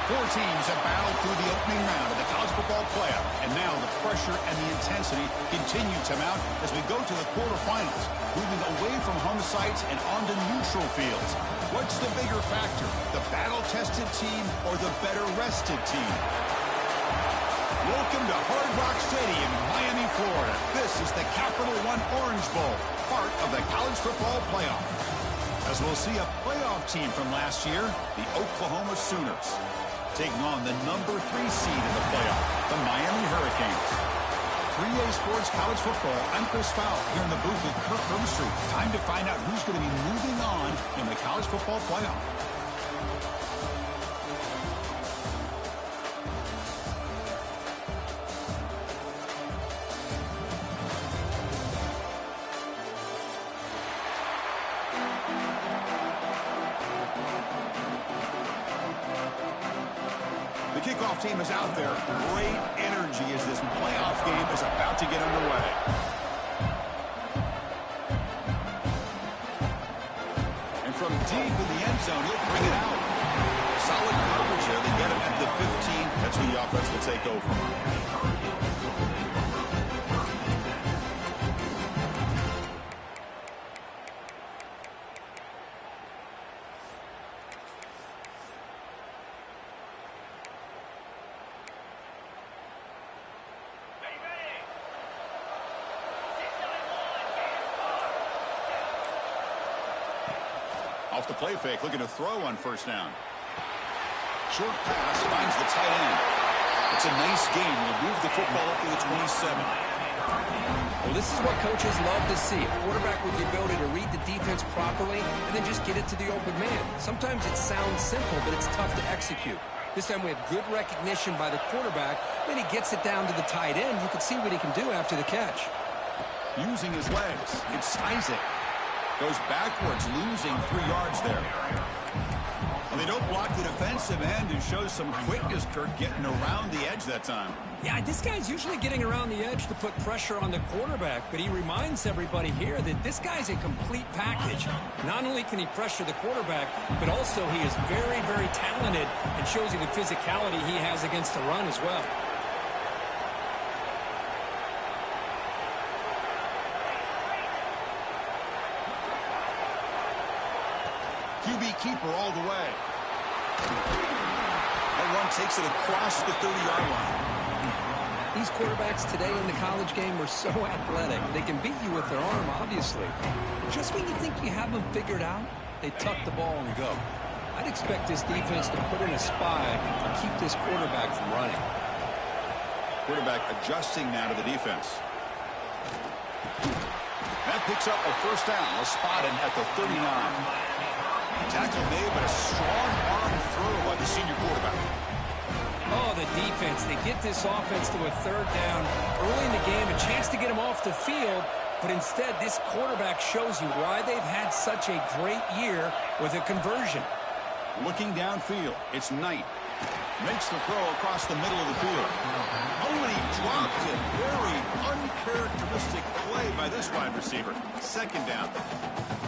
Four teams have battled through the opening round of the college football playoff, and now the pressure and the intensity continue to mount as we go to the quarterfinals, moving away from home sites and onto neutral fields. What's the bigger factor, the battle-tested team or the better-rested team? Welcome to Hard Rock Stadium in Miami, Florida. This is the Capital One Orange Bowl, part of the college football playoff. As we'll see a playoff team from last year, the Oklahoma Sooners, taking on the number 3 seed in the playoff, the Miami Hurricanes. 3A Sports College Football, I'm Chris Fowle here in the booth with Kirk Herbstreit. Time to find out who's going to be moving on in the college football playoff. The kickoff team is out there. Great energy as this playoff game is about to get underway. And from deep in the end zone, he'll bring it out. Solid coverage there. They get him at the 15. That's when the offense will take over. Off the play fake, looking to throw on first down. Short pass finds the tight end. It's a nice game. We'll move the football up to the 27. Well, this is what coaches love to see. A quarterback with the ability to read the defense properly and then just get it to the open man. Sometimes it sounds simple, but it's tough to execute. This time we have good recognition by the quarterback. Then he gets it down to the tight end. You can see what he can do after the catch. Using his legs. It's Isaac. Goes backwards, losing 3 yards there. And they don't block the defensive end and shows some quickness, Kirk, getting around the edge that time. Yeah, this guy's usually getting around the edge to put pressure on the quarterback, but he reminds everybody here that this guy's a complete package. Not only can he pressure the quarterback, but also he is very, very talented and shows you the physicality he has against the run as well. QB keeper all the way. That one takes it across the 30-yard line. These quarterbacks today in the college game are so athletic. They can beat you with their arm, obviously. Just when you think you have them figured out, they tuck the ball and go. I'd expect this defense to put in a spy to keep this quarterback from running. Quarterback adjusting now to the defense. That picks up a first down. They'll spot him at the 39. Tackle made, but a strong arm throw by the senior quarterback. Oh, the defense. They get this offense to a third down early in the game, a chance to get him off the field, but instead this quarterback shows you why they've had such a great year with a conversion. Looking downfield, it's Knight. Makes the throw across the middle of the field. Oh, and he dropped it. Very uncharacteristic play by this wide receiver. Second down.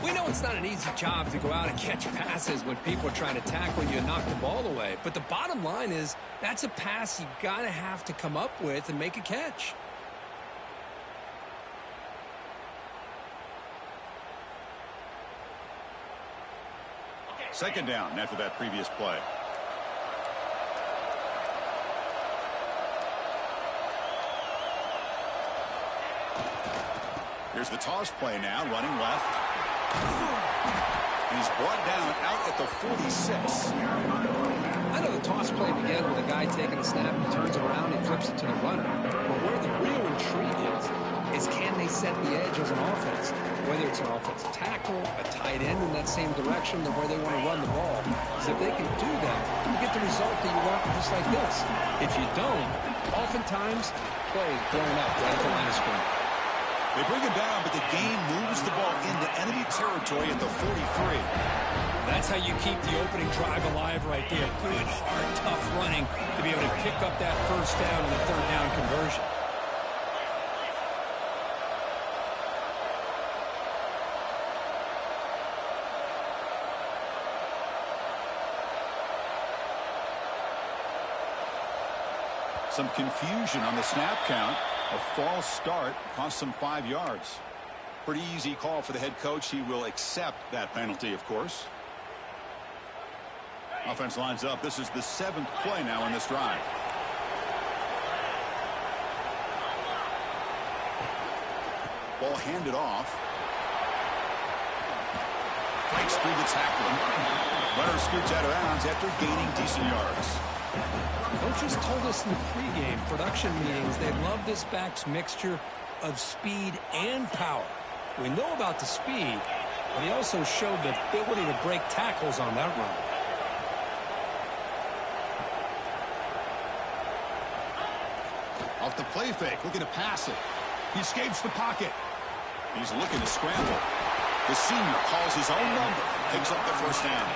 We know it's not an easy job to go out and catch passes when people are trying to tackle you and knock the ball away. But the bottom line is that's a pass you got to have to come up with and make a catch. Second down after that previous play. Here's the toss play now, running left. He's brought down out at the 46. I know the toss play began with a guy taking a snap, he turns around and flips it to the runner. But where the real intrigue is can they set the edge as an offense? Whether it's an offensive tackle, a tight end in that same direction to where they want to run the ball. Because if they can do that, you get the result that you want just like this. If you don't, oftentimes, play is blown up right at the line of scrimmage. They bring him down, but the game moves the ball into enemy territory at the 43. That's how you keep the opening drive alive right there. Good, hard, tough running to be able to pick up that first down and the third down conversion. Some confusion on the snap count. A false start cost him 5 yards. Pretty easy call for the head coach. He will accept that penalty, of course. Offense lines up. This is the 7th play now in this drive. Ball handed off. Breaks through the tackle. Runner scoots out of bounds after gaining decent yards. Coaches told us in the pregame production meetings they love this back's mixture of speed and power. We know about the speed, but he also showed the ability to break tackles on that run. Off the play fake, looking to pass it. He escapes the pocket. He's looking to scramble. The senior calls his own number, picks up the first down.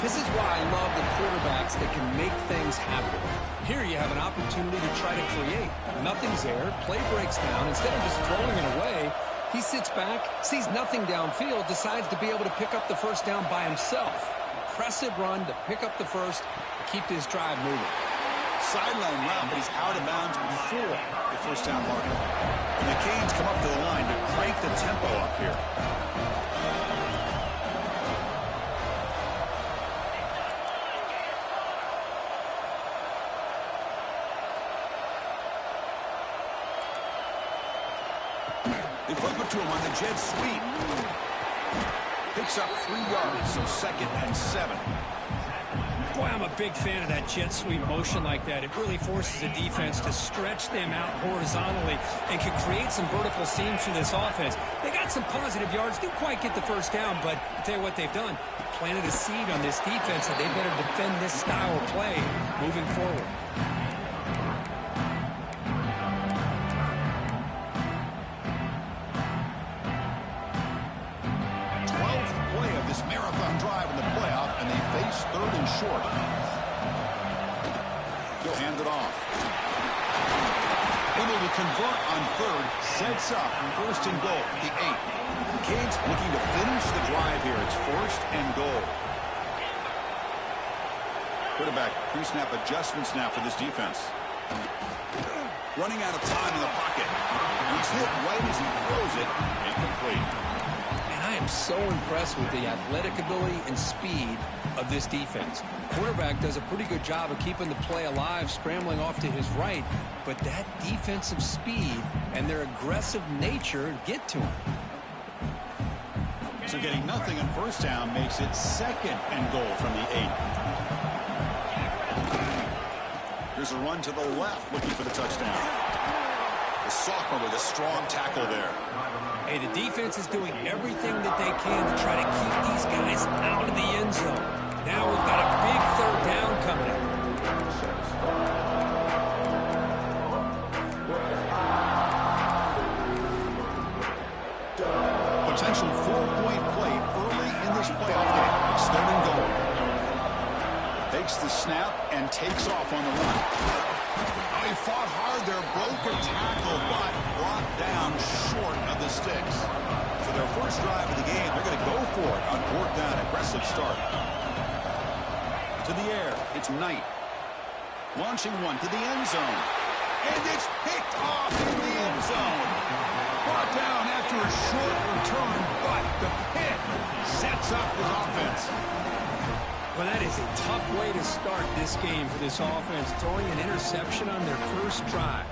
This is why I love the quarterbacks that can make things happen. Here you have an opportunity to try to create. Nothing's there. Play breaks down. Instead of just throwing it away, he sits back, sees nothing downfield, decides to be able to pick up the first down by himself. Impressive run to pick up the first, keep this drive moving. Sideline route, but he's out of bounds before the first down marker. And the Canes come up to the line to crank the tempo up here. They flip it to him on the jet sweep. Picks up 3 yards, so 2nd and 7. Boy, I'm a big fan of that jet sweep motion like that. It really forces the defense to stretch them out horizontally and can create some vertical seams for this offense. They got some positive yards, didn't quite get the first down, but I'll tell you what they've done. Planted a seed on this defense that they better defend this style of play moving forward. 12th play of this marathon drive in the playoff, and they face 3rd and short. He'll hand it off. Able to convert on 3rd, sets up 1st and goal, the 8. Canes looking to finish the drive here. It's 1st and goal. Quarterback pre-snap adjustments now for this defense. Running out of time in the pocket. He's hit right as he throws it. Incomplete. And I am so impressed with the athletic ability and speed of this defense. Quarterback does a pretty good job of keeping the play alive, scrambling off to his right, but that defensive speed and their aggressive nature get to him. So getting nothing on first down makes it 2nd and goal from the 8. Here's a run to the left, looking for the touchdown. The sophomore with a strong tackle there. Hey, the defense is doing everything that they can to try to keep these guys out of the end zone. Now we've got a big 3rd down coming up. Potential 4-point play early in this playoff game. It's 3rd and goal. Takes the snap and takes off on the run. Oh, he fought hard there, broke a tackle, but brought down short of the sticks. So their first drive of the game, they're going to go for it on 4th down. Aggressive start. To the air, it's Knight. Launching one to the end zone. And it's picked off in the end zone. Brought down after a short return, but the pick sets up his offense. Well, that is a tough way to start this game for this offense, throwing an interception on their first drive.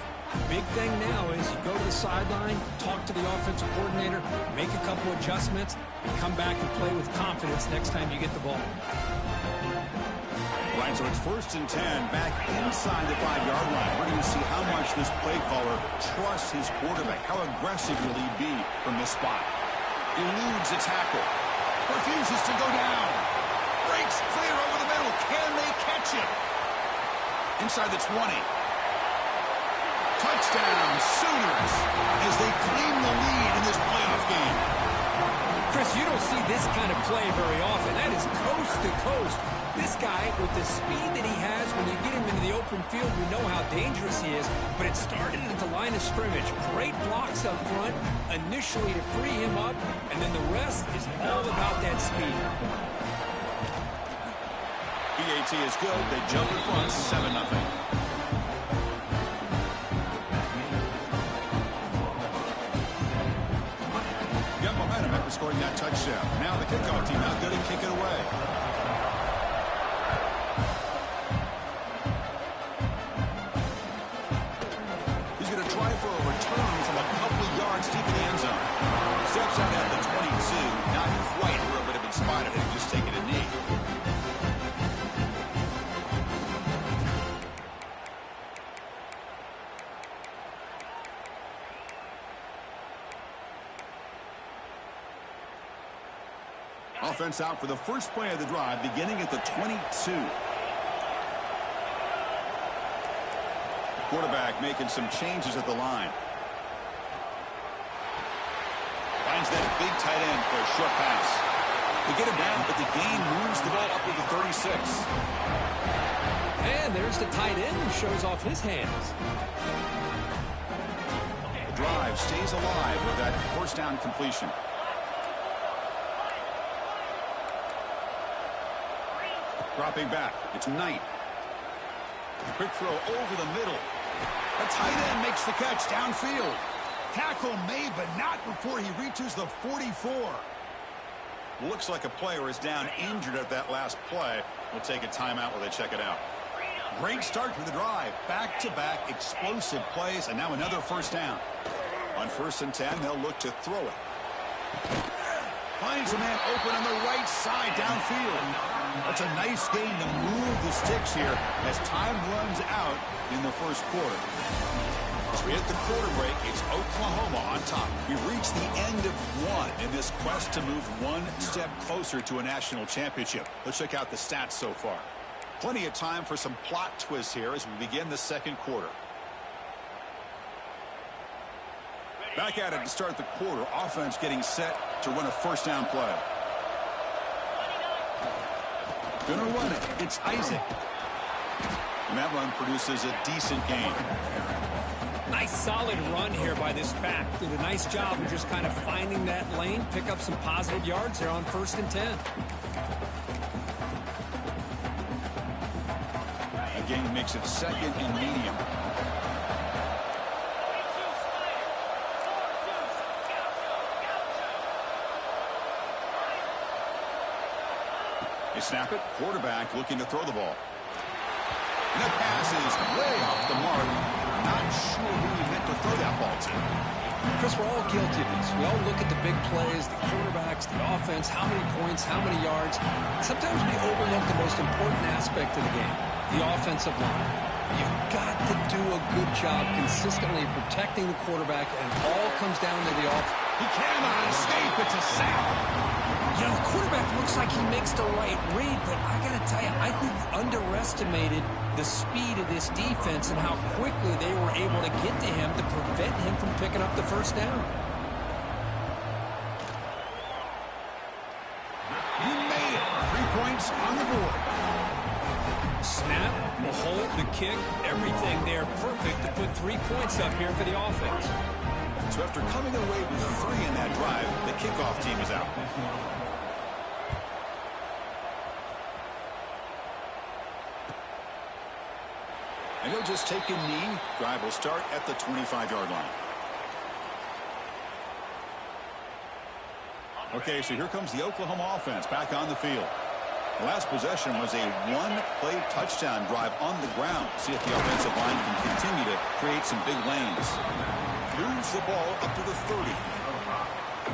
Big thing now is you go to the sideline, talk to the offensive coordinator, make a couple adjustments, and come back and play with confidence next time you get the ball. Right, so it's 1st and 10, back inside the 5-yard line. We're going to see how much this play caller trusts his quarterback. How aggressive will he be from this spot? Eludes a tackle. Refuses to go down. Breaks clear over the middle. Can they catch him? Inside the 20. Touchdown, Sooners, as they claim the lead in this playoff game. Chris, you don't see this kind of play very often. That is coast to coast. This guy, with the speed that he has, when you get him into the open field, we know how dangerous he is. But it started at the line of scrimmage. Great blocks up front, initially to free him up, and then the rest is all about that speed. PAT is good. They jump in front, 7-0. scoring that touchdown. Now the kickoff team out there to kick it away. He's going to try for a return from a couple of yards deep in the end zone. Steps out at the 22. Not quite where it would have been spotted and just taking a knee. Offense out for the first play of the drive, beginning at the 22. Quarterback making some changes at the line. Finds that big tight end for a short pass. They get him down, but the gain moves the ball up to the 36. And there's the tight end who shows off his hands. The drive stays alive with that first down completion. Dropping back, it's Knight. Quick throw over the middle. The tight end makes the catch downfield. Tackle made, but not before he reaches the 44. Looks like a player is down injured at that last play. We'll take a timeout while they check it out. Great start to the drive. Back-to-back explosive plays, and now another first down. On 1st and 10, they'll look to throw it. Finds a man open on the right side downfield. That's a nice game to move the sticks here as time runs out in the first quarter. As we hit the quarter break, it's Oklahoma on top. We've reached the end of one in this quest to move one step closer to a national championship. Let's check out the stats so far. Plenty of time for some plot twists here as we begin the second quarter. Back at it to start the quarter. Offense getting set to run a first down play. Gonna run it. It's Isaac. And that run produces a decent gain. Nice solid run here by this back. Did a nice job of just kind of finding that lane, pick up some positive yards there on 1st and 10. Again, makes it 2nd and medium. They snap it. Quarterback looking to throw the ball. And that pass is way off the mark. Not sure who he meant to throw that ball to. Chris, we're all guilty of this. We all look at the big plays, the quarterbacks, the offense, how many points, how many yards. Sometimes we overlook the most important aspect of the game, the offensive line. You've got to do a good job consistently protecting the quarterback, and it all comes down to the offense. He cannot escape. It's a sack. You know, the quarterback looks like he makes the right read, but I got to tell you, I think he underestimated the speed of this defense and how quickly they were able to get to him to prevent him from picking up the first down. You made it. 3 points on the board. Snap, the hold, the kick, everything there perfect to put 3 points up here for the offense. So after coming away with 3 in that drive, the kickoff team is out. And he'll just take a knee. Drive will start at the 25-yard line. Okay, so here comes the Oklahoma offense back on the field. The last possession was a one-play touchdown drive on the ground. See if the offensive line can continue to create some big lanes. Moves the ball up to the 30.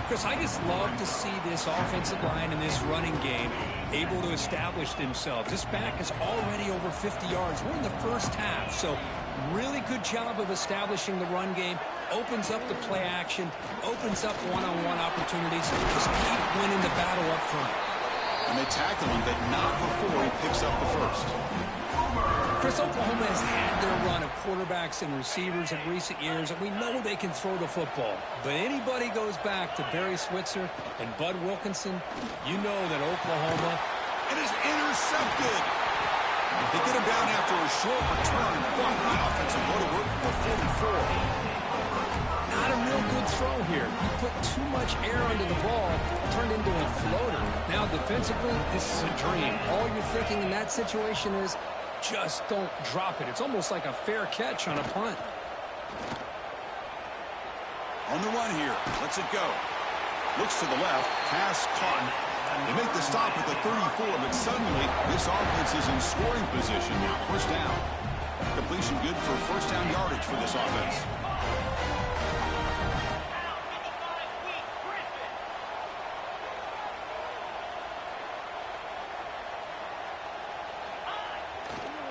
Chris, I just love to see this offensive line and this running game able to establish themselves. This back is already over 50 yards. We're in the first half, so really good job of establishing the run game. Opens up the play action, opens up one-on-one opportunities. Just keep winning the battle up front. And they tackle him, but not before he picks up the first. Chris, Oklahoma has had their run of quarterbacks and receivers in recent years, and we know they can throw the football. But anybody goes back to Barry Switzer and Bud Wilkinson, you know that Oklahoma... It is intercepted. They get him down after a short return, but the offensive go to work for 44. Not a real good throw here. He put too much air under the ball, turned into a floater. Now, defensively, this is a dream. All you're thinking in that situation is, just don't drop it. It's almost like a fair catch on a punt. On the run here. Lets it go. Looks to the left. Pass caught. They make the stop at the 34, but suddenly this offense is in scoring position now. First down. Completion good for first down yardage for this offense.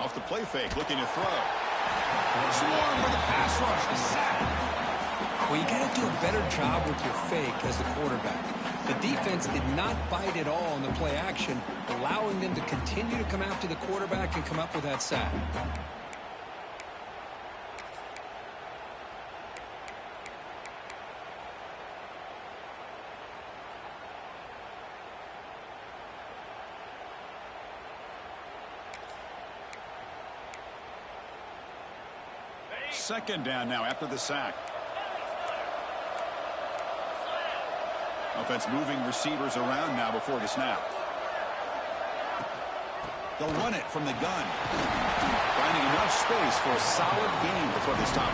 Off the play fake, looking to throw. Swarm for the pass rush. A sack. Well, you got to do a better job with your fake as the quarterback. The defense did not bite at all on the play action, allowing them to continue to come after the quarterback and come up with that sack. Second down now after the sack. Offense moving receivers around now before the snap. They'll run it from the gun. Finding enough space for a solid gain before they stop.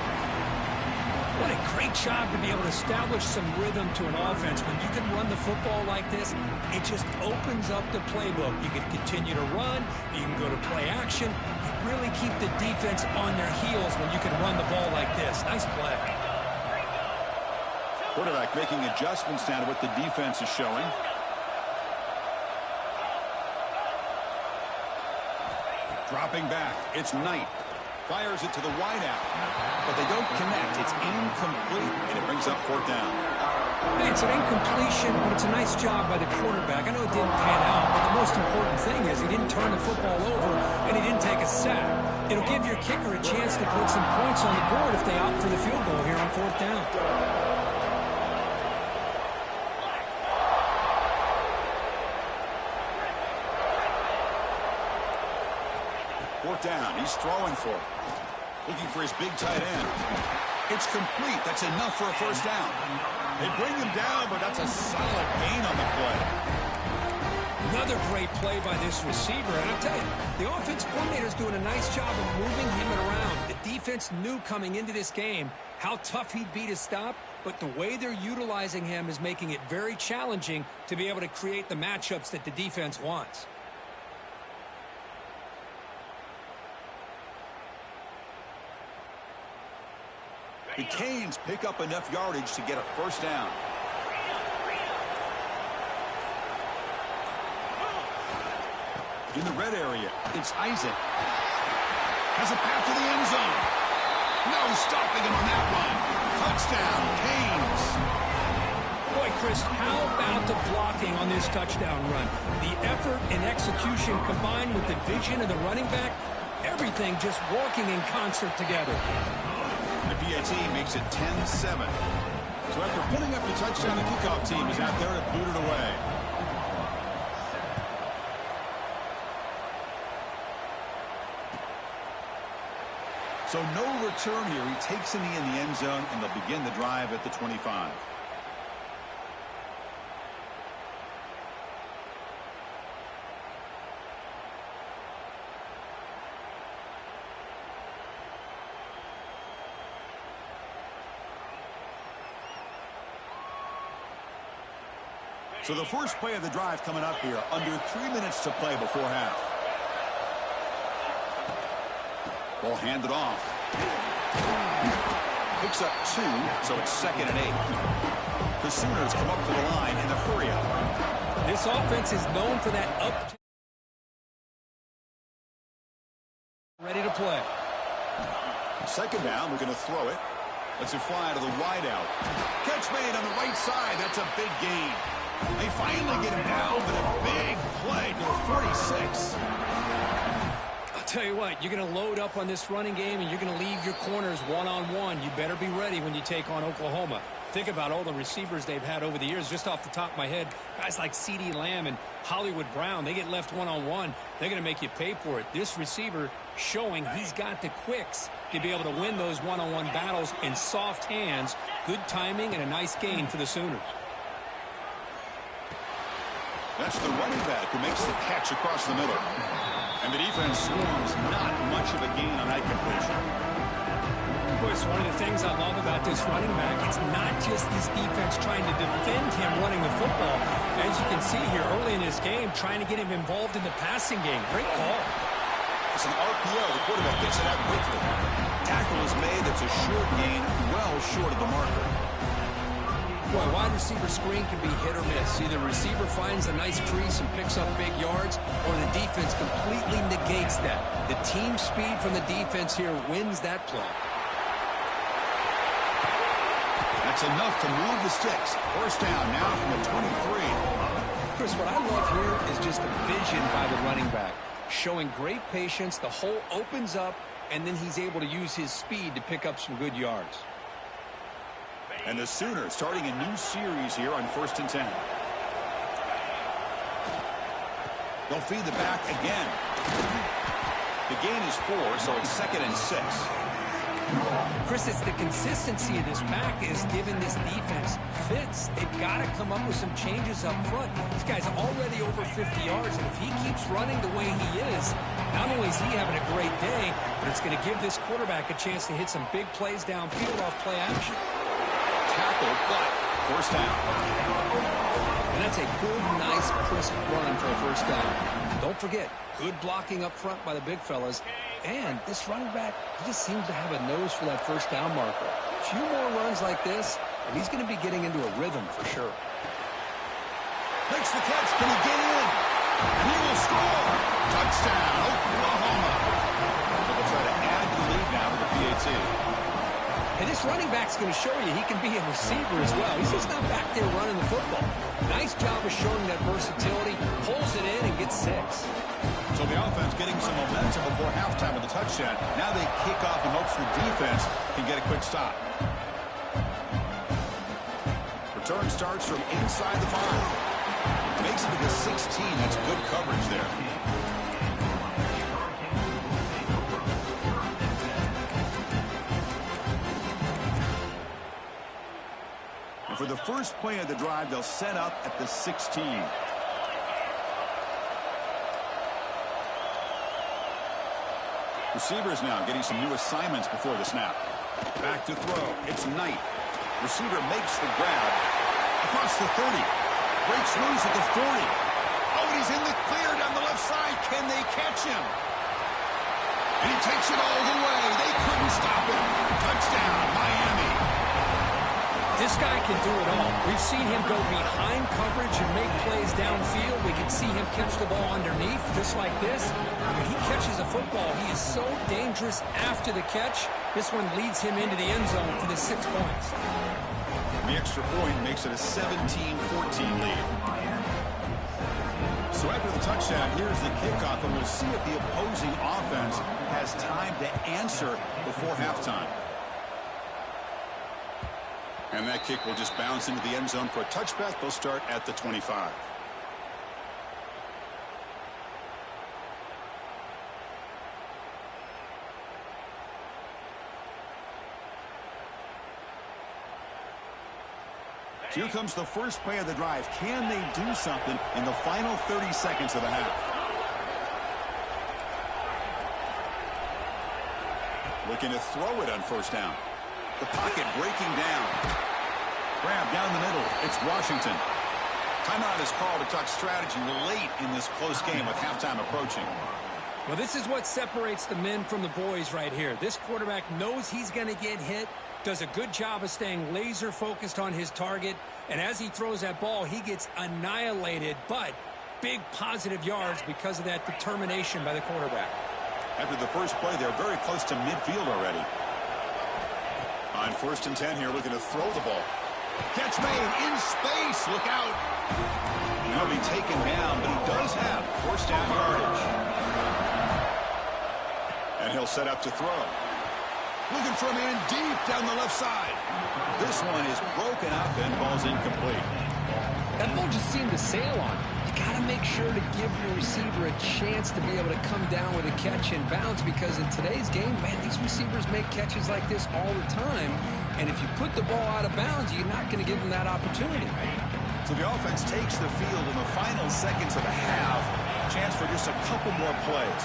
What a great job to be able to establish some rhythm to an offense. When you can run the football like this, it just opens up the playbook. You can continue to run. You can go to play action. You really keep the defense on their heels when you can run the ball like this. Nice play. Quarterback making adjustments now to what the defense is showing. Dropping back. It's Knight. Fires it to the wideout. But they don't connect. It's incomplete. And it brings up fourth down. Hey, it's an incompletion, but it's a nice job by the quarterback. I know it didn't pan out, but the most important thing is he didn't turn the football over and he didn't take a sack. It'll give your kicker a chance to put some points on the board if they opt for the field goal here on fourth down. Fourth down. He's throwing for it. Looking for his big tight end. It's complete. That's enough for a first down. They bring him down, but that's a solid gain on the play. Another great play by this receiver. And I'll tell you, the offense coordinator is doing a nice job of moving him around. The defense knew coming into this game how tough he'd be to stop, but the way they're utilizing him is making it very challenging to be able to create the matchups that the defense wants. The Canes pick up enough yardage to get a first down. In the red area, it's Isaac. Has a path to the end zone. No stopping him on that one. Touchdown, Canes. Boy, Chris, how about the blocking on this touchdown run? The effort and execution combined with the vision of the running back, everything just working in concert together. The PAT makes it 10-7. So after putting up the touchdown, the kickoff team is out there to boot it away. So no return here. He takes a knee in the end zone, and they'll begin the drive at the 25. So the first play of the drive coming up here, under 3 minutes to play before half. Ball handed off. Picks up 2, so it's 2nd and 8. The Sooners come up to the line in the hurry up. This offense is known for that up. Ready to play. Second down, we're going to throw it. Lets it fly to the wideout. Catch made on the right side. That's a big gain. They finally get him down, but a big play to the 46. I'll tell you what, you're going to load up on this running game, and you're going to leave your corners one-on-one. You better be ready when you take on Oklahoma. Think about all the receivers they've had over the years. Just off the top of my head, guys like CeeDee Lamb and Hollywood Brown, they get left one-on-one. They're going to make you pay for it. This receiver showing he's got the quicks to be able to win those one-on-one battles in soft hands. Good timing and a nice gain for the Sooners. That's the running back who makes the catch across the middle. And the defense swarms, not much of a gain on that completion. Well, it's one of the things I love about this running back. It's not just this defense trying to defend him running the football. As you can see here early in this game, trying to get him involved in the passing game. Great call. It's an RPO. The quarterback gets it out quickly. Tackle is made. It's a short gain, well short of the marker. Boy, wide receiver screen can be hit or miss. Either receiver finds a nice crease and picks up big yards, or the defense completely negates that. The team speed from the defense here wins that play. That's enough to move the sticks. First down now from the 23. Chris, what I love here is just the vision by the running back. Showing great patience, the hole opens up, and then he's able to use his speed to pick up some good yards. And the Sooners starting a new series here on 1st and 10. They'll feed the back again. The gain is 4, so it's 2nd and 6. Chris, it's the consistency of this back is giving this defense fits. They've got to come up with some changes up front. This guy's already over 50 yards, and if he keeps running the way he is, not only is he having a great day, but it's going to give this quarterback a chance to hit some big plays downfield off play action. Tackled, but first down. And that's a good, nice, crisp run for a first down. Don't forget, good blocking up front by the big fellas. And this running back, he just seems to have a nose for that first down marker. A few more runs like this, and he's going to be getting into a rhythm for sure. Makes the catch. Can he get in? And he will score. Touchdown, Oklahoma. So they'll try to add to the lead now with the PAT. And this running back's going to show you he can be a receiver as well. He's just not back there running the football. Nice job of showing that versatility. Pulls it in and gets 6. So the offense getting some momentum before halftime with the touchdown. Now they kick off in hopes the defense can get a quick stop. Return starts from inside the 5. Makes it to the 16. That's good coverage there. And for the first play of the drive, they'll set up at the 16. Receivers now getting some new assignments before the snap. Back to throw. It's Knight. Receiver makes the grab. Across the 30. Breaks loose at the 40. Oh, he's in the clear down the left side. Can they catch him? And he takes it all the way. They couldn't stop him. Touchdown, Miami. This guy can do it all. We've seen him go behind coverage and make plays downfield. We can see him catch the ball underneath, just like this. When he catches a football, he is so dangerous after the catch. This one leads him into the end zone for the 6 points. The extra point makes it a 17-14 lead. So after the touchdown, here's the kickoff, and we'll see if the opposing offense has time to answer before halftime. And that kick will just bounce into the end zone for a touchback. They'll start at the 25. Here comes the first play of the drive. Can they do something in the final 30 seconds of the half? Looking to throw it on first down. The pocket breaking down. Grab down the middle. It's Washington. Timeout is called to talk strategy late in this close game with halftime approaching. Well, this is what separates the men from the boys right here. This quarterback knows he's going to get hit, does a good job of staying laser focused on his target, and as he throws that ball, he gets annihilated, but big positive yards because of that determination by the quarterback. After the first play, they're very close to midfield already. On 1st and 10 here, looking to throw the ball. Catch made in space. Look out. He'll be taken down, but he does have first down yardage. And he'll set up to throw. Looking for a man deep down the left side. This one is broken up and falls incomplete. That ball just seemed to sail on. You got to make sure to give your receiver a chance to be able to come down with a catch and bounce, because in today's game, man, these receivers make catches like this all the time. And if you put the ball out of bounds, you're not going to give them that opportunity. So the offense takes the field in the final seconds of the half. Chance for just a couple more plays.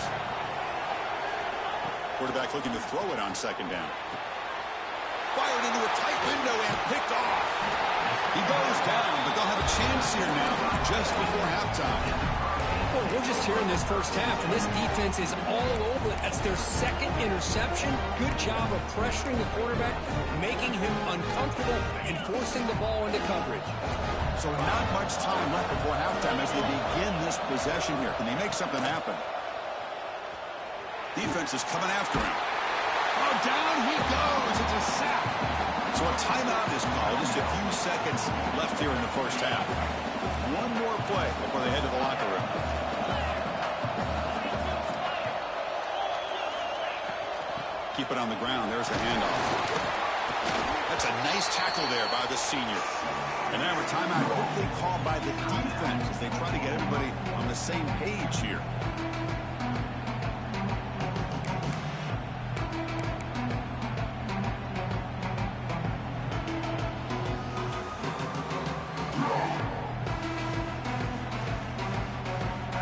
Quarterback looking to throw it on second down. fired into a tight window and picked off. He goes down, but they'll have a chance here now just before halftime. Well, we're just here in this first half, and this defense is all over it. That's their second interception. Good job of pressuring the quarterback, making him uncomfortable, and forcing the ball into coverage. So not much time left before halftime as they begin this possession here. Can they make something happen? Defense is coming after him. Oh, down he goes. It's a sack. So a timeout is called. Just a few seconds left here in the first half. One more play before they head to the locker room. Keep it on the ground. There's the handoff. That's a nice tackle there by the senior. And now a timeout quickly called by the defense as they try to get everybody on the same page here.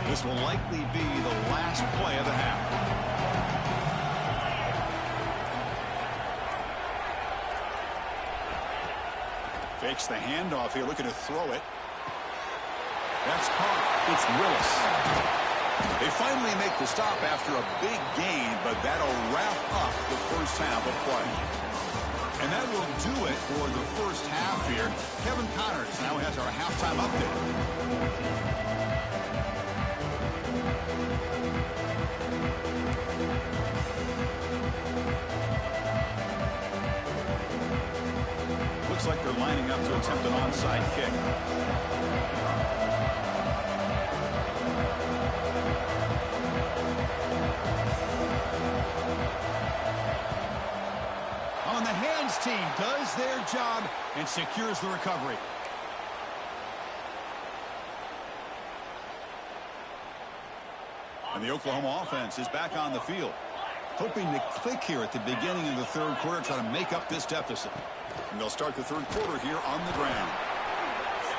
This will likely be the last play of the half. Fakes the handoff here, looking to throw it. That's caught. It's Willis. They finally make the stop after a big gain, but that'll wrap up the first half of play. And that will do it for the first half here. Kevin Connors now has our halftime update. Looks like they're lining up to attempt an onside kick. On the hands team does their job and secures the recovery. And the Oklahoma offense is back on the field, hoping to click here at the beginning of the third quarter, try to make up this deficit. And they'll start the third quarter here on the ground.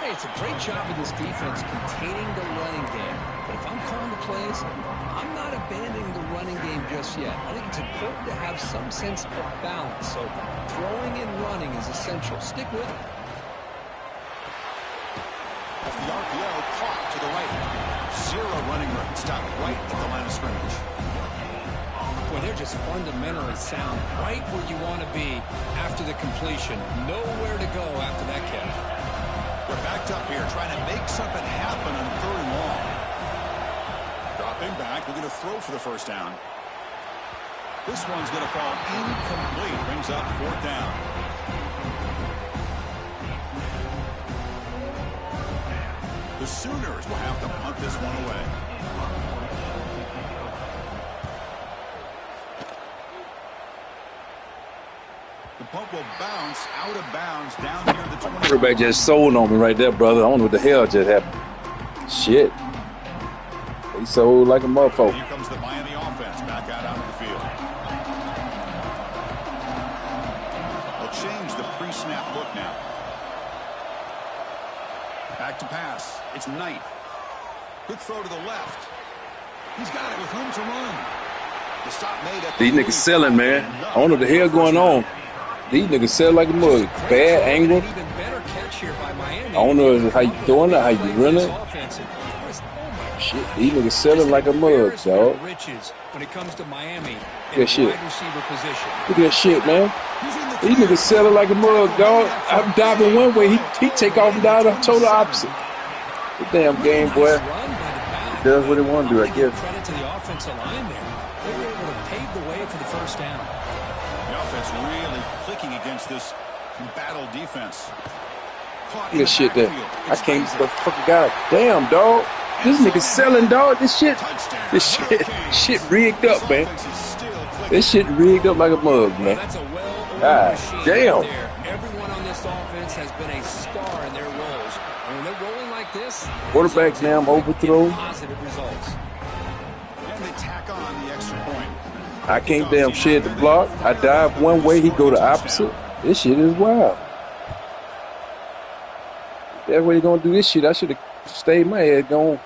Hey, it's a great job of this defense containing the running game. But if I'm calling the plays, I'm not abandoning the running game just yet. I think it's important to have some sense of balance. So throwing and running is essential. Stick with it. Off the RPO, caught to the right. Zero running room. Stopped right at the line of scrimmage. Boy, they're just fundamentally sound, right where you want to be after the completion. Nowhere to go after that catch. They're backed up here, trying to make something happen on third and long. Dropping back, looking to throw for the first down. This one's going to fall incomplete. Brings up fourth down. The Sooners will have to punt this one away. The punt will bounce out of bounds down here at the 20. Everybody just sold on me right there, brother. I don't know what the hell just happened. Shit. They sold like a motherfucker. Here comes the Miami offense back out onto the field. They'll change the pre-snap look now. Back to pass. It's Knight. Quick throw to the left. He's got it with room to run. The stop made at These niggas selling, man. I don't know what the hell going on. These niggas sell like a mug. Bad angle. I don't know how you doing it, how you running. Shit, these niggas selling like a mug, dog. When it comes to Miami, that shit. Look at that shit, man. These niggas selling like a mug, dog. I'm diving one way, he take off and dive the total opposite. The damn game, boy. He does what he want to do, I guess. Credit to the offensive line there. They were able to pave the way for the first down. The offense really clicking against this battle defense. Look at shit there. I can't fucking god damn, dog. This nigga selling, dog. This shit rigged up, man. This shit rigged up like a mug, man. God damn. Everyone on this offense has been a star in their roles. And when they're rolling like this, quarterback damn overthrow. Positive results. And they tack on the extra point. I can't damn shed the block. I dive one way, he go the opposite. This shit is wild. That way you gonna do this shit, I should have stayed my head going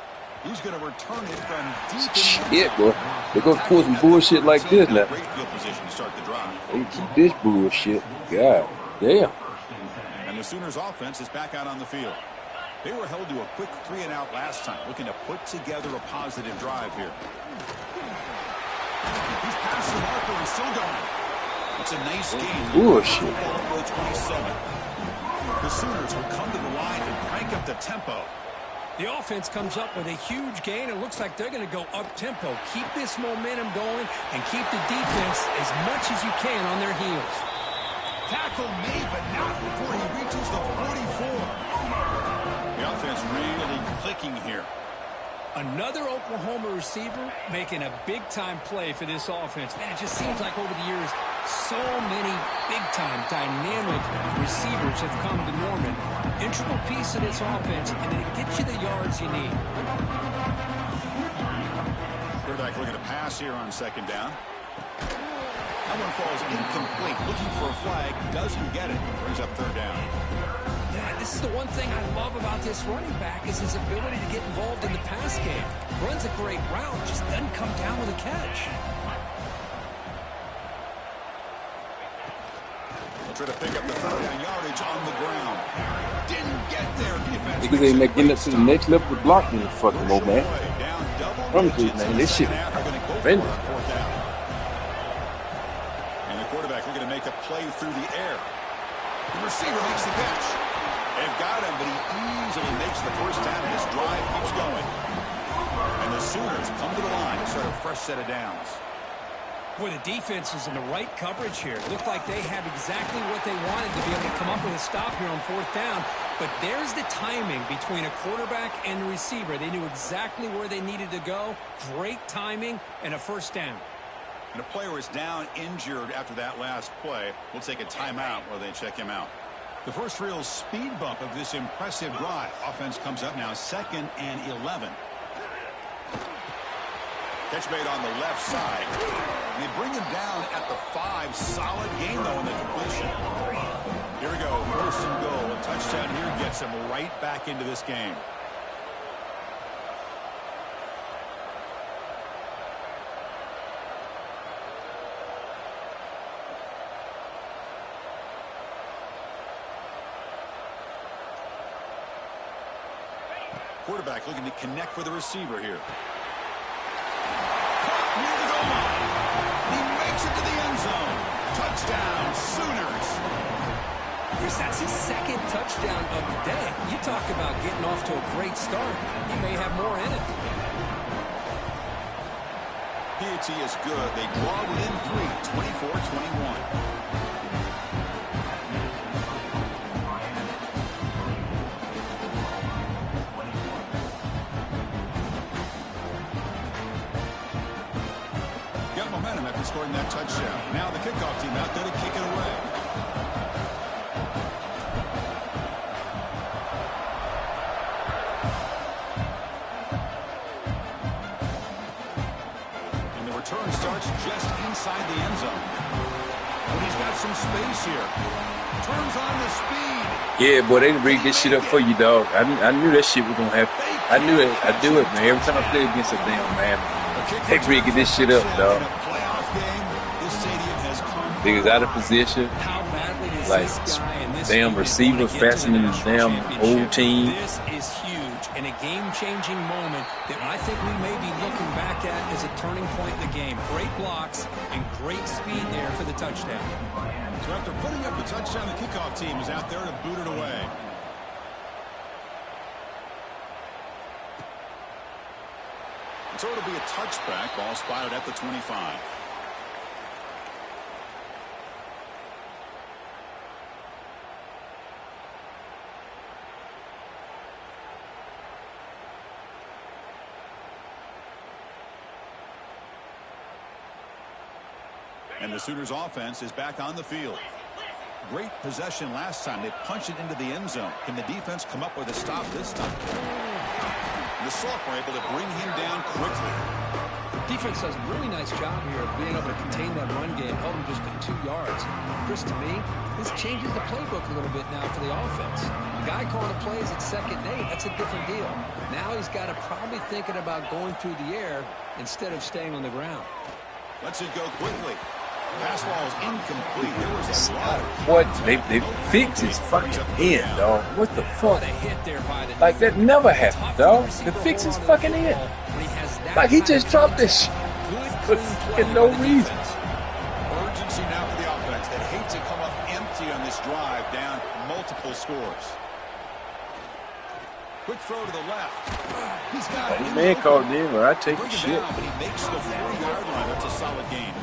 He's going to return it from deep in the shit, boy. They're going to pull some bullshit like this now. Great field position to start the drive. They keep this bullshit. God damn. And the Sooners offense is back out on the field. They were held to a quick 3-and-out last time, looking to put together a positive drive here. He's past the marker and still going. It's a nice game. Bullshit. 27. The Sooners will come to the line and crank up the tempo. The offense comes up with a huge gain. It looks like they're going to go up-tempo. Keep this momentum going and keep the defense as much as you can on their heels. Tackle made, but not before he reaches the 44. The offense really clicking here. Another Oklahoma receiver making a big-time play for this offense. Man, it just seems like over the years, so many big-time, dynamic receivers have come to Norman. Integral piece of this offense, and it gets you the yards you need. Quarterback looking to pass here on second down. That one falls incomplete. Looking for a flag. Doesn't get it. Brings up third down. Yeah, this is the one thing I love about this running back is his ability to get involved in the pass game. Runs a great route, just doesn't come down with a catch. They'll try to pick up the third down yardage on the ground. Didn't get there. Defense Because they make getting up to the next level of blocking the fucking old man. From you, man. This shit. And the quarterback looking to make a play through the air. The receiver makes the catch. They've got him, but he easily makes the first down, and his drive keeps going. And the Sooners come to the line to start a fresh set of downs. Boy, the defense is in the right coverage here. It looked like they had exactly what they wanted to be able to come up with a stop here on fourth down. But there's the timing between a quarterback and the receiver. They knew exactly where they needed to go. Great timing and a first down. And a player is down injured after that last play. We'll take a timeout while they check him out. The first real speed bump of this impressive drive. Offense comes up now 2nd and 11. Catch made on the left side. And they bring him down at the 5. Solid game, though, in the completion. Here we go. 1st and goal. A touchdown here gets him right back into this game. Quarterback looking to connect with the receiver here. Near the goal line. He makes it to the end zone. Touchdown, Sooners. Chris, that's his 2nd touchdown of the day. You talk about getting off to a great start. He may have more in it. Piety is good. They draw within 3, 24-21. Scoring that touchdown. Now the kickoff team out there to kick it away. And the return starts just inside the end zone. But he's got some space here. Turns on the speed. Yeah, boy, they rigged this shit up for you, dog. I knew that shit was going to happen. I knew it. I do it, man. Every time I play against a damn man, they rigged this shit up, dog. Niggas out of position. Like, damn receiver faster than the damn whole team. This is huge and a game-changing moment that I think we may be looking back at as a turning point in the game. Great blocks and great speed there for the touchdown. So after putting up the touchdown, the kickoff team is out there to boot it away. So it'll be a touchback. Ball spotted at the 25. And the Sooners offense is back on the field. Great possession last time. They punched it into the end zone. Can the defense come up with a stop this time? The Salk were able to bring him down quickly. Defense does a really nice job here of being able to contain that run game, held him just at 2 yards. Chris, to me, this changes the playbook a little bit now for the offense. The guy calling the plays at 2nd and 8, that's a different deal. Now he's got to probably thinking about going through the air instead of staying on the ground. Lets it go quickly. Pass ball is incomplete. There was a lot of... What? They fix his fucking head, dog. What the fuck? What a hit there by the Like, that never happened, dog. They fix his fucking head. Like, he just dropped this shit for fucking no reason. Urgency now for the offense that hate to come up empty on this drive, down multiple scores. Quick throw to the left. He's got it. Man called in where I take the shit. But he makes the 40-yard line. That's a solid gain.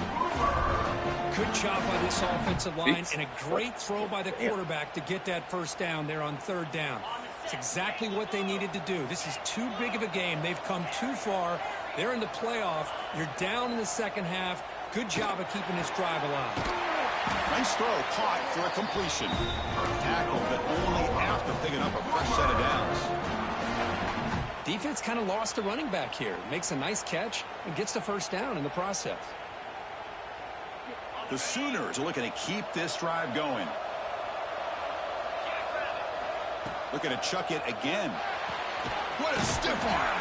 Good job by this offensive line and a great throw by the quarterback to get that first down there on 3rd down. It's exactly what they needed to do. This is too big of a game. They've come too far. They're in the playoff. You're down in the second half. Good job of keeping this drive alive. Nice throw, caught for a completion. Tackle, but only after picking up a fresh set of downs. Defense kind of lost the running back here. Makes a nice catch and gets the first down in the process. The Sooners are looking to keep this drive going. Looking to chuck it again. What a stiff arm.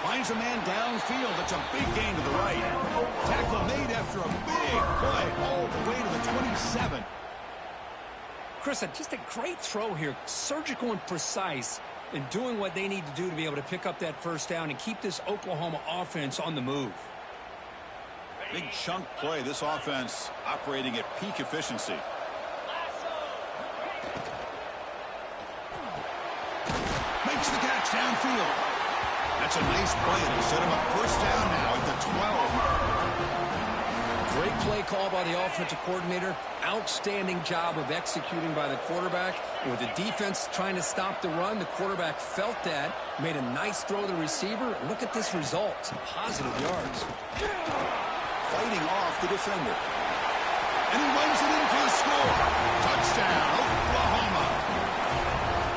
Finds a man downfield. It's a big gain to the right. Tackle made after a big play all the way to the 27. Chris, just a great throw here. Surgical and precise in doing what they need to do to be able to pick up that first down and keep this Oklahoma offense on the move. Big chunk play. This offense operating at peak efficiency. Makes the catch downfield. That's a nice play. It'll set him up first down now at the 12. Great play call by the offensive coordinator. Outstanding job of executing by the quarterback. And with the defense trying to stop the run, the quarterback felt that. Made a nice throw to the receiver. Look at this result. Some positive yards. Fighting off the defender. And he runs it in for the score. Touchdown, Oklahoma.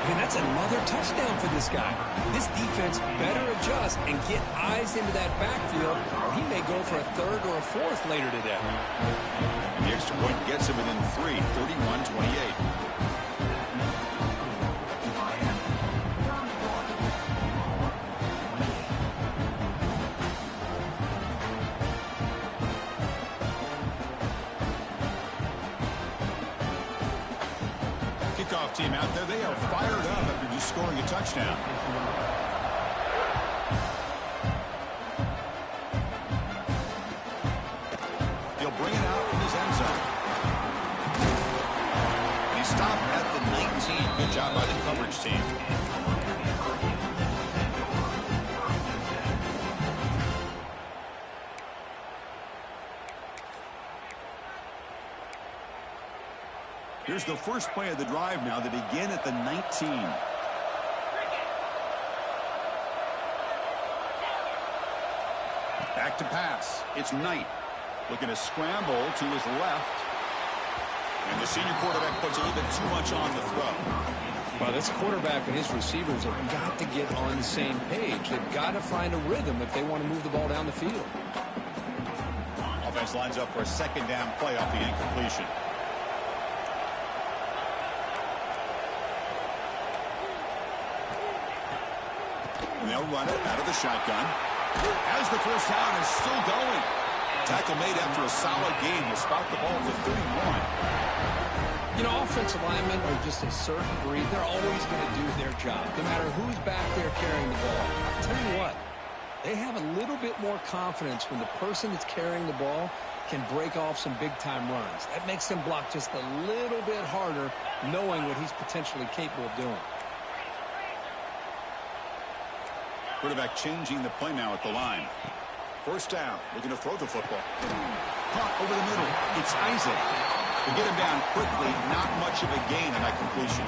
And that's another touchdown for this guy. This defense better adjust and get eyes into that backfield, or he may go for a 3rd or a 4th later today. The extra point gets him within 3, 31-28. Team out there, they are fired up after just scoring a touchdown. He'll bring it out from his end zone. He stopped at the 19. Good job by the coverage team. Here's the first play of the drive now. They begin at the 19. Back to pass. It's Knight. Looking to scramble to his left. And the senior quarterback puts a little bit too much on the throw. Well, this quarterback and his receivers have got to get on the same page. They've got to find a rhythm if they want to move the ball down the field. Offense lines up for a 2nd down play off the incompletion. They'll run it out of the shotgun. As the first down is still going. Tackle made after a solid gain. Will spout the ball to 31. You know, offensive linemen are just a certain breed. They're always going to do their job, no matter who's back there carrying the ball. I'll tell you what, they have a little bit more confidence when the person that's carrying the ball can break off some big-time runs. That makes them block just a little bit harder, knowing what he's potentially capable of doing. Quarterback changing the play now at the line. First down. Looking to throw the football. Caught over the middle. It's Isaac. To get him down quickly, not much of a gain on that completion.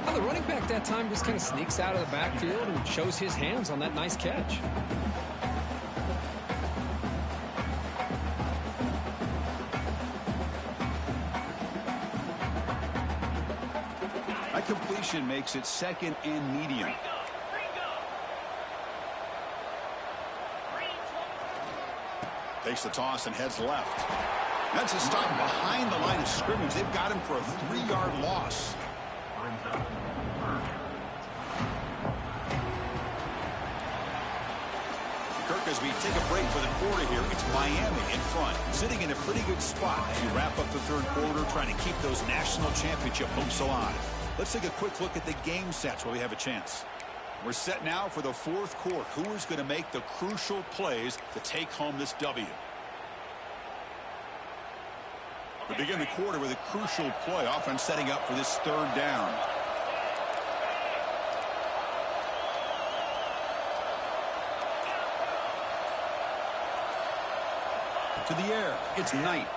Well, the running back that time just kind of sneaks out of the backfield and shows his hands on that nice catch. That completion makes it 2nd and medium. Takes the toss and heads left. That's a stop behind the line of scrimmage. They've got him for a 3-yard loss. Kirk, as we take a break for the quarter here, it's Miami in front, sitting in a pretty good spot as we wrap up the third quarter, trying to keep those national championship hopes alive. Let's take a quick look at the game sets while we have a chance. We're set now for the fourth quarter. Who is going to make the crucial plays to take home this W? We begin the quarter with a crucial play, offense setting up for this third down. To the air, it's Knight.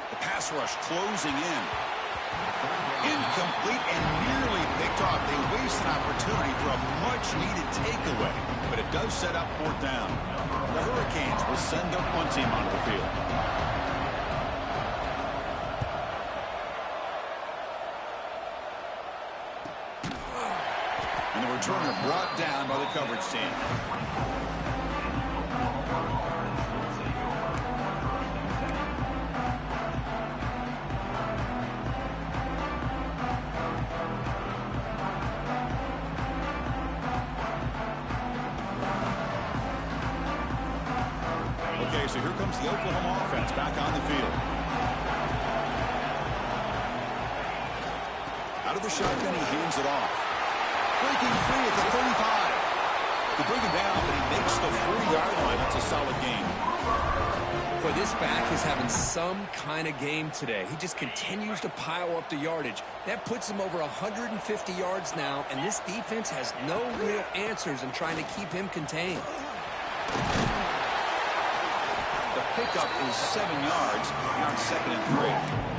The pass rush closing in. Incomplete and nearly picked off. They waste an opportunity for a much-needed takeaway, but it does set up fourth down. The Hurricanes will send their punt team onto the field. And the returner brought down by the coverage team. Okay, so here comes the Oklahoma offense back on the field. Out of the shotgun, he hands it off. Breaking free at the 35. They bring him down, but he makes the 40-yard line. That's a solid game. For this back is having some kind of game today. He just continues to pile up the yardage. That puts him over 150 yards now, and this defense has no real answers in trying to keep him contained. The pickup is 7 yards. Here on 2nd and 3.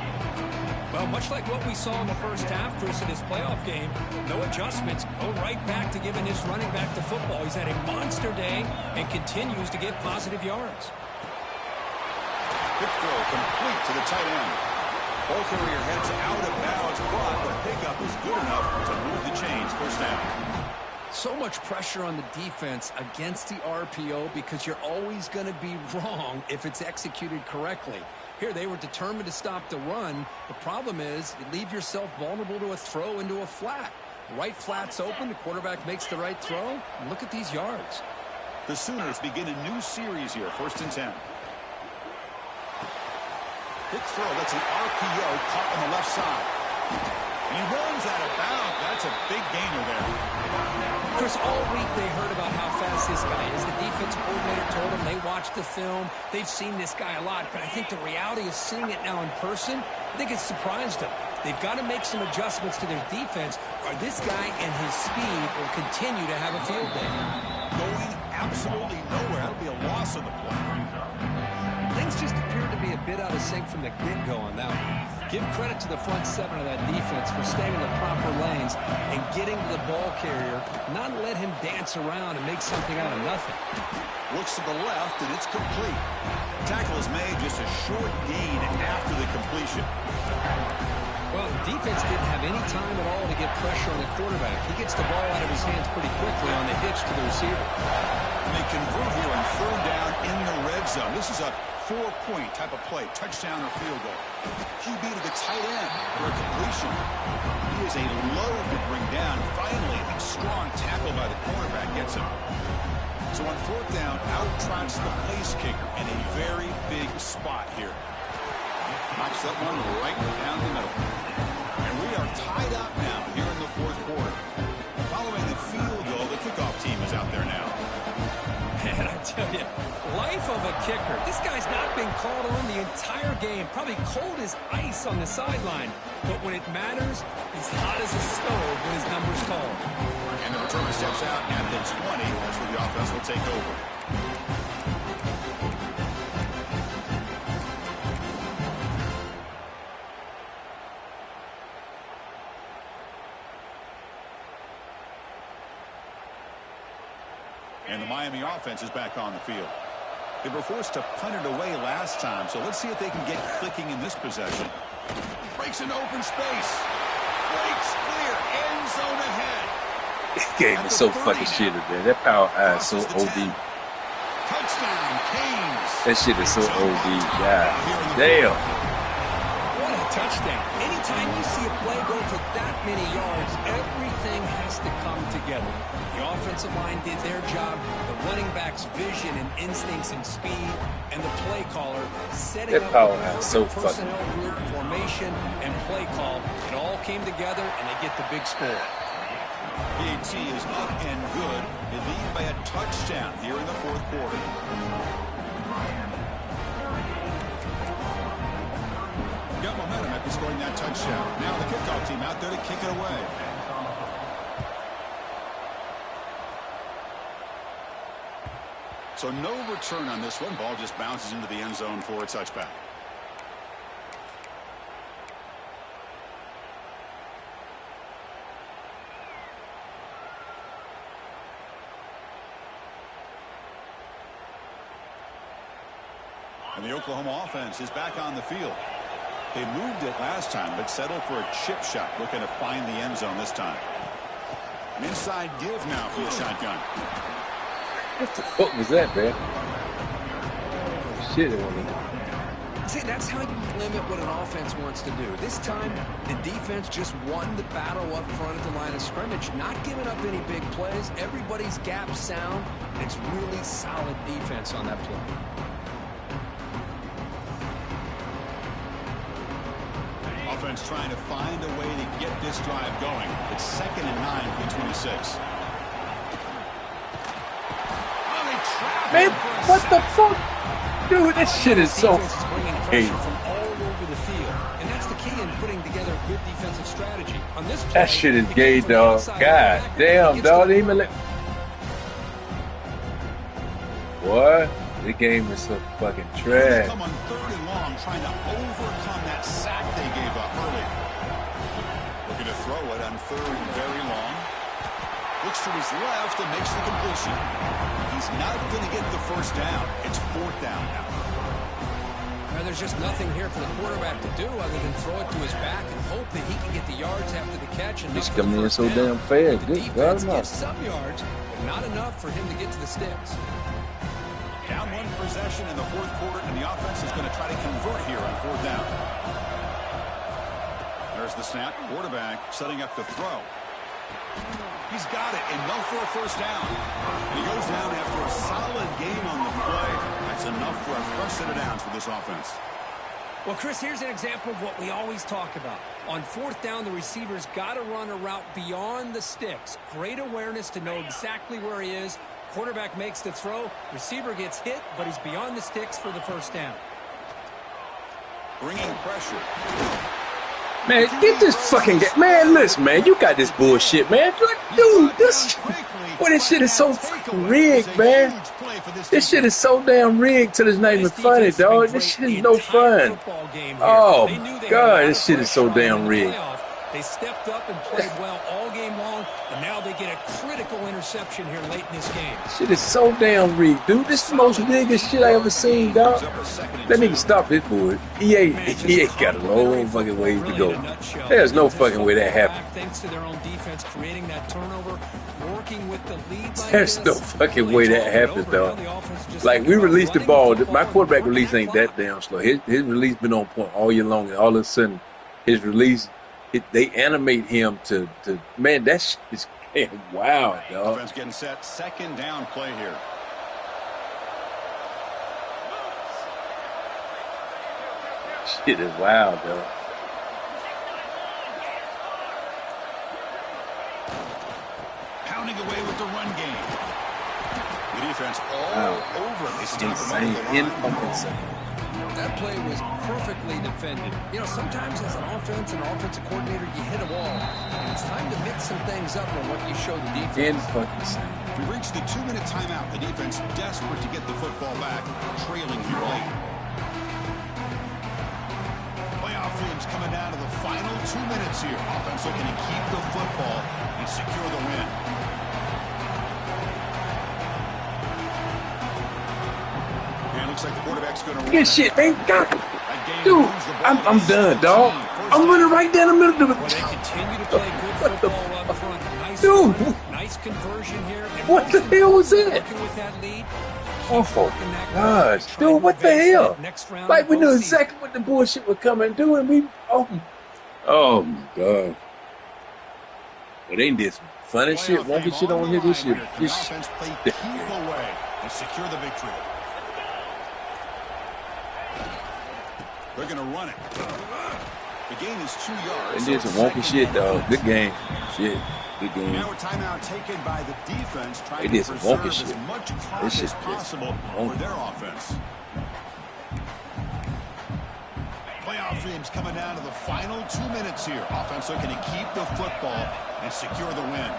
Well, much like what we saw in the first half, Chris, in this playoff game, no adjustments. Go right back to giving this running back the football. He's had a monster day and continues to get positive yards. Quick throw complete to the tight end. Ball carrier heads out of bounds, but the pickup is good enough to move the chains. First down. So much pressure on the defense against the RPO because you're always going to be wrong if it's executed correctly. Here, they were determined to stop the run. The problem is you leave yourself vulnerable to a throw into a flat. The right flat's open. The quarterback makes the right throw. And look at these yards. The Sooners begin a new series here. 1st and 10. Quick throw. That's an RPO caught on the left side. And he runs out of bounds. That's a big gainer there. Chris, all week they heard about how fast this guy is. The defense coordinator told them they watched the film. They've seen this guy a lot. But I think the reality of seeing it now in person, I think it's surprised them. They've got to make some adjustments to their defense, or this guy and his speed will continue to have a field day. Going absolutely nowhere. That'll be a loss of the play. Things just appear to be a bit out of sync from the get-go on that one. Give credit to the front seven of that defense for staying in the proper lanes and getting to the ball carrier, not let him dance around and make something out of nothing. Looks to the left, and it's complete. Tackle is made, just a short gain after the completion. Well, the defense didn't have any time at all to get pressure on the quarterback. He gets the ball out of his hands pretty quickly on the hitch to the receiver. And they convert here on 3rd down in the red zone. This is a 4-point type of play, touchdown or field goal. QB to the tight end for a completion. He is a load to bring down. Finally, a strong tackle by the cornerback gets him. So on 4th down, out trots the place kicker in a very big spot here. Knocks that one right down the middle. And we are tied up now here in the 4th quarter. Following the field goal, the kickoff team is out there now. Man, I tell you, life of a kicker. This guy's not been called on the entire game. Probably cold as ice on the sideline. But when it matters, he's hot as a stove when his number's called. And the returner steps out at the 20. That's where the offense will take over. And the Miami offense is back on the field. They were forced to punt it away last time, so let's see if they can get clicking in this possession. Breaks into open space. Breaks clear. End zone ahead. This game is so fucking shitty, man. That power eye is so OD. Touchdown, Canes. That shit is so OD. God damn. What a touchdown. Anytime you see a play go for that many yards, everything has to come together. The offensive line did their job, the running back's vision and instincts and speed, and the play caller setting That up powerhouse so personnel fucking. route, formation, and play call. It all came together, and they get the big score. PAT is up and good. They lead by a touchdown here in the fourth quarter. Got momentum after scoring that touchdown. Now the kickoff team out there to kick it away. So no return on this one. Ball just bounces into the end zone for a touchback. And the Oklahoma offense is back on the field. They moved it last time, but settled for a chip shot, looking to find the end zone this time. An inside give now for the shotgun. What the fuck was that, man? Shit, it wasn't. See, that's how you limit what an offense wants to do. This time, the defense just won the battle up front at the line of scrimmage, not giving up any big plays. Everybody's gap sound. It's really solid defense on that play. Offense trying to find a way to get this drive going. It's 2nd and 9 for the 26. Man, what the fuck? Dude, this shit is so Defense is bringing hey. pressure from all over the field, and that's the key in putting together a good defensive strategy. On this play, That shit is it gay, came from the dog. outside God linebacker. damn, He gets dog. the- They even let. What? The game is so fucking trash. Come on 3rd and long, trying to overcome that sack they gave up early. Looking to throw it on 3rd and very long. Looks to his left and makes the completion. He's not going to get the first down. It's 4th down now. Now, there's just nothing here for the quarterback to do other than throw it to his back and hope that he can get the yards after the catch. And He's not for the coming in first so down. damn fast. The Good defense God, gets some yards, but not enough for him to get to the sticks. Down one possession in the fourth quarter, and the offense is going to try to convert here on 4th down. There's the snap. Quarterback setting up the throw. He's got it, enough for a first down. And he goes down after a solid game on the play. That's enough for a fresh set of downs for this offense. Well, Chris, here's an example of what we always talk about. On 4th down, the receiver's got to run a route beyond the sticks. Great awareness to know exactly where he is. Quarterback makes the throw. Receiver gets hit, but he's beyond the sticks for the first down. Bringing pressure. Man, get this fucking game. Man, listen, man. You got this bullshit, man. Dude, this. Boy, this shit is so fucking rigged, man. This shit is so damn rigged till it's not even funny, dog. This shit is no fun. Oh, my God. This shit is so damn rigged. They stepped up and played well all game long, and now they get a critical interception here late in this game. Shit is so damn rigged, dude. This is the most rigged shit I ever seen, dog. That nigga stop this bull. He ain't got a long fucking ways to go. There's no fucking way that happened. Thanks to their own defense creating that turnover, working with the lead. There's no fucking way that happens, dog. Like, we released the ball. My quarterback release ain't that damn slow. His release been on point all year long, and all of a sudden, his release, they animate him to man, that shit is wow, dog. Offense getting set. 2nd down play here. Shit is wild, dog. Pounding away with the run game. The defense all over. They stop him Insane, over the line. insane. That play was perfectly defended. You know, sometimes as an offense and offensive coordinator, you hit a wall. And it's time to mix some things up on what you show the defense. Insane. We reached the 2-minute timeout. The defense desperate to get the football back, trailing here late. Playoff themes coming down to the final 2 minutes here. Offense looking to keep the football and secure the win. And it looks like the quarterback's going to Good shit, man. God. Dude, I'm done, dog. I'm running right down the middle of Well, they continue to play good What the football up front. Nice Dude. run, nice nice conversion here. What the hell was that? Working with that lead. Oh, gosh. Dude, what the hell? Like, we knew exactly what the bullshit was coming to do, and we... Oh, my God. Well, they did some funny shit, wonky shit on here. This shit. The offense played keep away and secure the victory. They're going to run it. The gain is 2 yards. They did some wonky shit, dog. Good game. Shit. Good game. Now a timeout taken by the defense, trying they to did some wonky preserve shit. as much clock as possible for their offense. Playoff dreams coming down to the final 2 minutes here. Offense looking to keep the football and secure the win.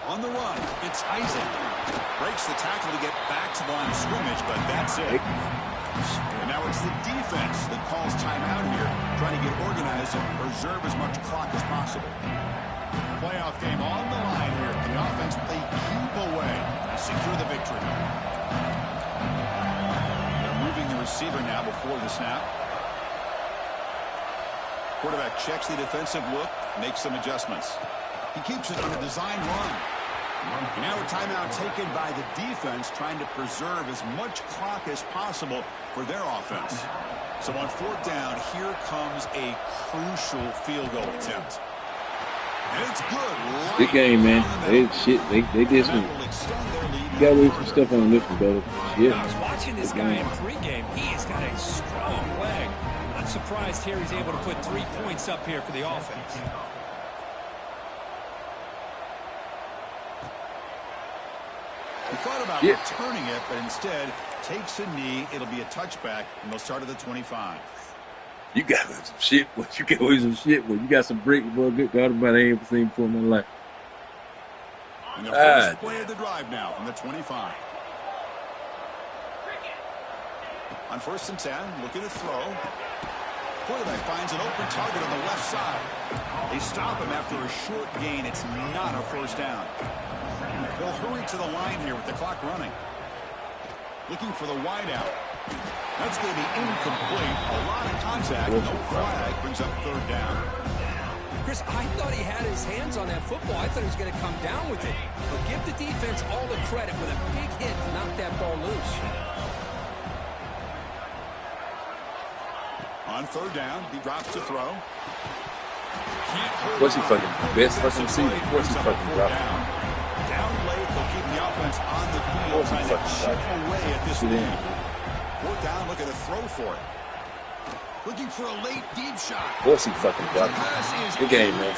On the run, it's Isaac. Breaks the tackle to get back to the line of scrimmage, but that's it. And now it's the defense that calls timeout here, trying to get organized and preserve as much clock as possible. Playoff game on the line here. The offense play keep away and secure the victory. They're moving the receiver now before the snap. Quarterback checks the defensive look, makes some adjustments. He keeps it on a design run. And now a timeout taken by the defense, trying to preserve as much clock as possible for their offense. So on 4th down, here comes a crucial field goal attempt. And it's good. Good game, man. They did some. You got to do some stuff on this one, brother. Yeah. I was watching this guy in pregame. He has got a strong leg. Not surprised here he's able to put 3 points up here for the offense. He thought about returning it, but instead takes a knee. It'll be a touchback, and they'll start at the 25. You got some shit, boy. You got some shit, boy. You got some bricks, boy. Good God, about I ain't ever seen before in my life. And the first play of the drive now from the 25. On 1st and 10, looking to throw. Quarterback finds an open target on the left side. They stop him after a short gain. It's not a 1st down. They'll hurry to the line here with the clock running. Looking for the wideout. That's going to be incomplete. A lot of contact. No flag. Brings up 3rd down. Chris, I thought he had his hands on that football. I thought he was going to come down with it. But give the defense all the credit with a big hit to knock that ball loose. On 3rd down, he drops to throw. What's he fucking best fucking receiver? What's he fucking dropping? Down late, they'll keep the offense on the field, trying to chip away at this lead. 4th down, looking to throw for it. Looking for a late deep shot. What's he fucking dropping? Good game, man.